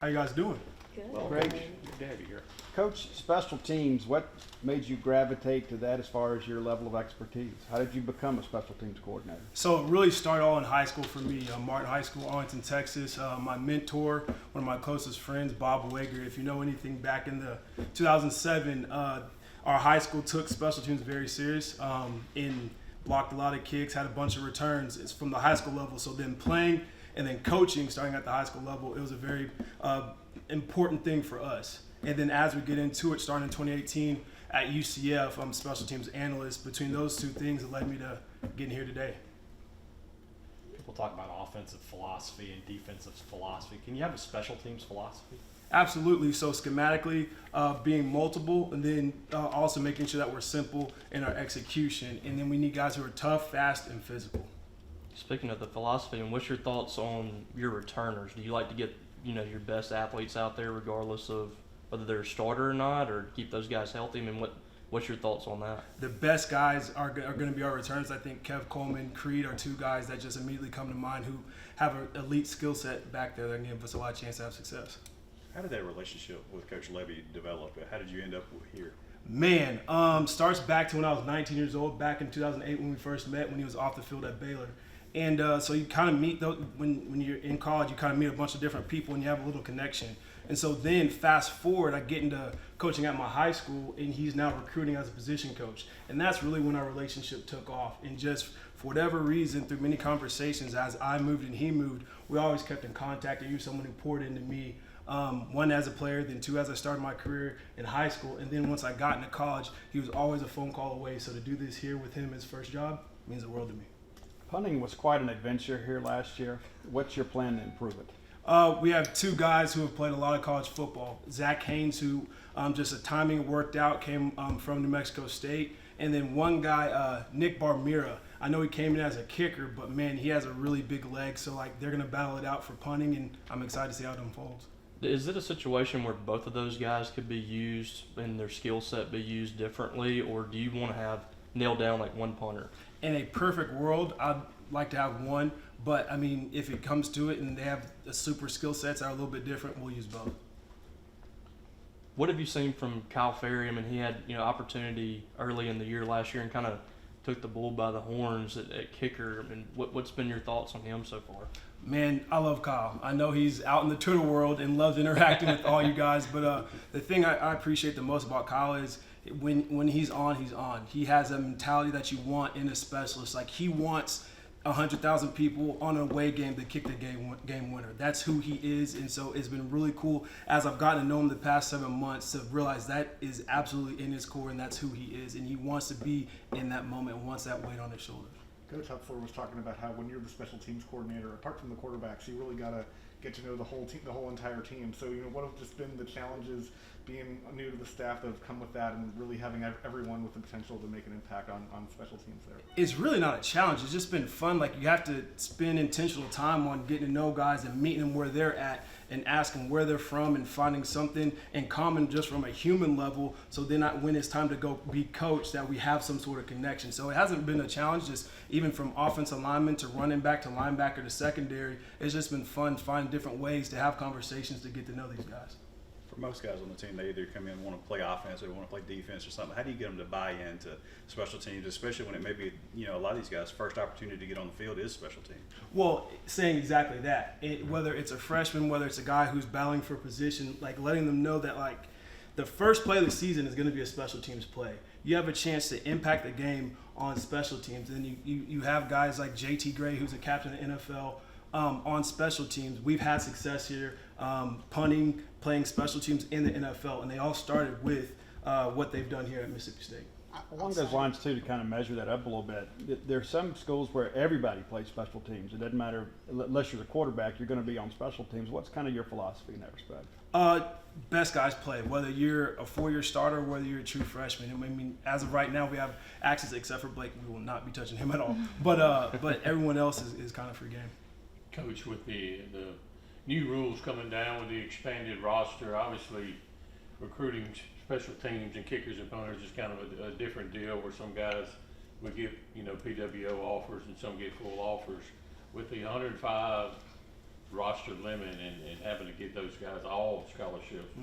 How you guys doing? Good. Well, Great. Good to have you here. Coach, special teams, what made you gravitate to that as far as your level of expertise? How did you become a special teams coordinator? So it really started all in high school for me. Martin High School, Arlington, Texas. My mentor, one of my closest friends, Bob Wager. If you know anything, back in the 2007, our high school took special teams very serious and blocked a lot of kicks, had a bunch of returns. It's from the high school level. So then playing and then coaching, starting at the high school level, it was a very important thing for us. And then as we get into it, starting in 2018 at UCF, I'm a special teams analyst. Between those two things, it led me to getting here today. People talk about offensive philosophy and defensive philosophy. Can you have a special teams philosophy? Absolutely. So schematically, being multiple, and then also making sure that we're simple in our execution. And then we need guys who are tough, fast, and physical. Speaking of the philosophy, and what's your thoughts on your returners? Do you like to get your best athletes out there, regardless of whether they're a starter or not, or keep those guys healthy? I mean, what's your thoughts on that? The best guys are going to be our returns. I think Kev Coleman, Creed are two guys that just immediately come to mind who have an elite skill set back there that can give us a lot of chance to have success. How did that relationship with Coach Levy develop? How did you end up here? Man, starts back to when I was 19 years old, back in 2008 when we first met, when he was off the field at Baylor. And so you kind of meet those, when you're in college, you kind of meet a bunch of different people and you have a little connection. And so then fast forward, I get into coaching at my high school, and he's now recruiting as a position coach. And that's really when our relationship took off. And just for whatever reason, through many conversations, as I moved and he moved, we always kept in contact. And he was someone who poured into me, one as a player, then two as I started my career in high school. And then once I got into college, he was always a phone call away. So to do this here with him, his first job, means the world to me. Punting was quite an adventure here last year. What's your plan to improve it? We have two guys who have played a lot of college football. Zach Haynes, who just a timing worked out, came from New Mexico State. And then one guy, Nick Barmira. I know he came in as a kicker, but man, he has a really big leg. So like they're going to battle it out for punting, and I'm excited to see how it unfolds. Is it a situation where both of those guys could be used and their skill set be used differently, or do you want to have nailed down like one punter? In a perfect world, I'd like to have one. But, I mean, if it comes to it and they have the super skill sets that are a little bit different, we'll use both. What have you seen from Kyle Ferry? I mean, he had opportunity early in the year last year and kind of took the bull by the horns at kicker. I mean, what's been your thoughts on him so far? Man, I love Kyle. I know he's out in the Twitter world and loves interacting with all you guys. But the thing I appreciate the most about Kyle is when he's on, he's on. He has a mentality that you want in a specialist. Like, he wants 100,000 people on an away game to kick the game winner. That's who he is, and so it's been really cool as I've gotten to know him the past 7 months to realize that is absolutely in his core, and that's who he is, and he wants to be in that moment, wants that weight on his shoulders. Coach Hupfler was talking about how when you're the special teams coordinator, apart from the quarterbacks, you really got to get to know the whole team, the whole entire team. So, what have just been the challenges being new to the staff that have come with that, and really having everyone with the potential to make an impact on special teams there? It's really not a challenge. It's just been fun. Like, you have to spend intentional time on getting to know guys and meeting them where they're at and asking where they're from and finding something in common just from a human level, so then when it's time to go be coached, that we have some sort of connection. So it hasn't been a challenge, just even from offensive lineman to running back to linebacker to secondary. It's just been fun finding different ways to have conversations to get to know these guys. For most guys on the team, they either come in and want to play offense or they want to play defense or something. How do you get them to buy into special teams, especially when it may be, a lot of these guys' first opportunity to get on the field is special teams? Well, saying exactly that. Whether it's a freshman, whether it's a guy who's battling for a position, like letting them know that like the first play of the season is going to be a special teams play. You have a chance to impact the game on special teams. And you have guys like JT Gray, who's a captain of the NFL, on special teams. We've had success here punting, playing special teams in the NFL, and they all started with what they've done here at Mississippi State. Along those lines, too, to kind of measure that up a little bit, there are some schools where everybody plays special teams. It doesn't matter, unless you're the quarterback, you're going to be on special teams. What's kind of your philosophy in that respect? Best guys play, whether you're a four-year starter or whether you're a true freshman. I mean, as of right now, we have access except for Blake. We will not be touching him at all. But everyone else is kind of free game. Coach, with the new rules coming down with the expanded roster, obviously recruiting special teams and kickers and punters is kind of a different deal, where some guys would get PWO offers and some get full offers. With the 105 roster limit and having to get those guys all scholarships,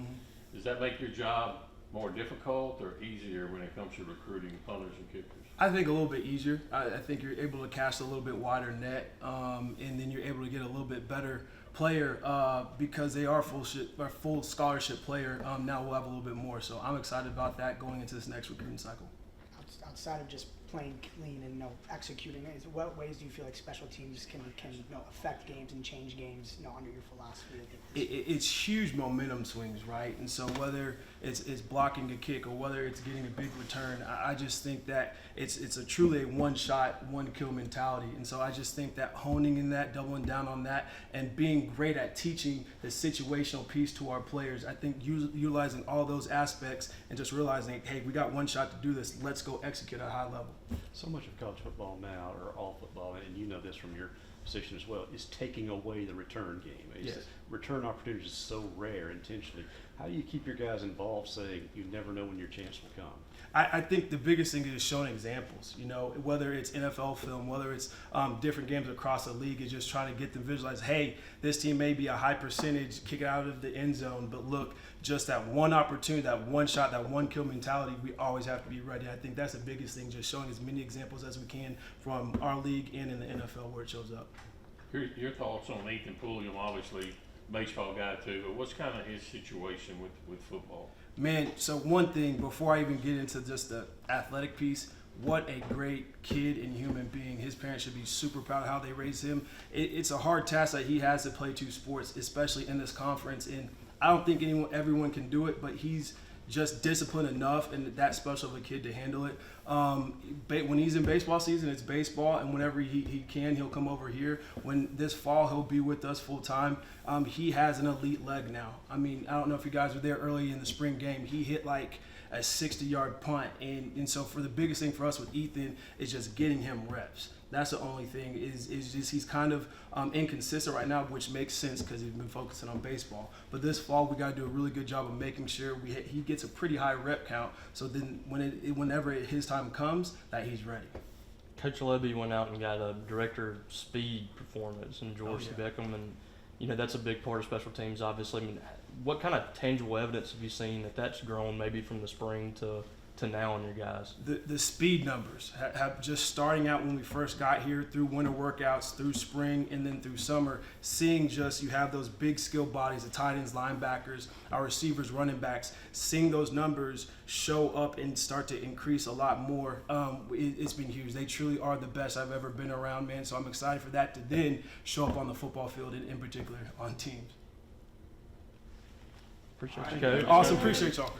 does that make your job more difficult or easier when it comes to recruiting punters and kickers? I think a little bit easier. I think you're able to cast a little bit wider net, and then you're able to get a little bit better player because they are full scholarship player. Now we'll have a little bit more, so I'm excited about that going into this next recruiting cycle. Outside of just playing clean and executing, what ways do you feel like special teams can affect games and change games under your philosophy? It's huge momentum swings, right? And so whether it's blocking a kick or whether it's getting a big return, I just think that it's truly a one-shot, one-kill mentality. And so I just think that honing in that, doubling down on that, and being great at teaching the situational piece to our players, I think utilizing all those aspects and just realizing, hey, we got one shot to do this. Let's go execute at a high level. So much of college football now, or all football, and you know this from your position as well, is taking away the return game. Yes. Return opportunities is so rare intentionally. How do you keep your guys involved, saying you never know when your chance will come? I think the biggest thing is showing examples, whether it's NFL film, whether it's different games across the league, is just trying to get them visualize, hey, this team may be a high percentage, kick it out of the end zone, but look, just that one opportunity, that one shot, that one kill mentality, we always have to be ready. I think that's the biggest thing, just showing as many examples as we can from our league and in the NFL where it shows up. Your thoughts on Ethan Pulliam, obviously baseball guy too, but what's kind of his situation with football? Man, so one thing, before I even get into just the athletic piece, what a great kid and human being. His parents should be super proud of how they raised him. It's a hard task that he has to play two sports, especially in this conference. And I don't think everyone can do it, but he's just disciplined enough and that special of a kid to handle it. When he's in baseball season, it's baseball, and whenever he can, he'll come over here. When this fall, he'll be with us full time. He has an elite leg now. I mean, I don't know if you guys were there early in the spring game. He hit like a 60-yard punt, and so for the biggest thing for us with Ethan is just getting him reps. That's the only thing is just he's kind of inconsistent right now, which makes sense because he's been focusing on baseball. But this fall, we got to do a really good job of making sure he gets a pretty high rep count. So then whenever his time comes, that he's ready. Coach Levy went out and got a director of speed performance in George Beckham, and that's a big part of special teams. Obviously, I mean, what kind of tangible evidence have you seen that's grown maybe from the spring to now on your guys? The speed numbers have just starting out when we first got here, through winter workouts, through spring, and then through summer, seeing just you have those big skill bodies, the tight ends, linebackers, our receivers, running backs, seeing those numbers show up and start to increase a lot more. It's been huge. They truly are the best I've ever been around, man. So I'm excited for that to then show up on the football field and in particular on teams. Appreciate you, Coach. Awesome. Appreciate y'all.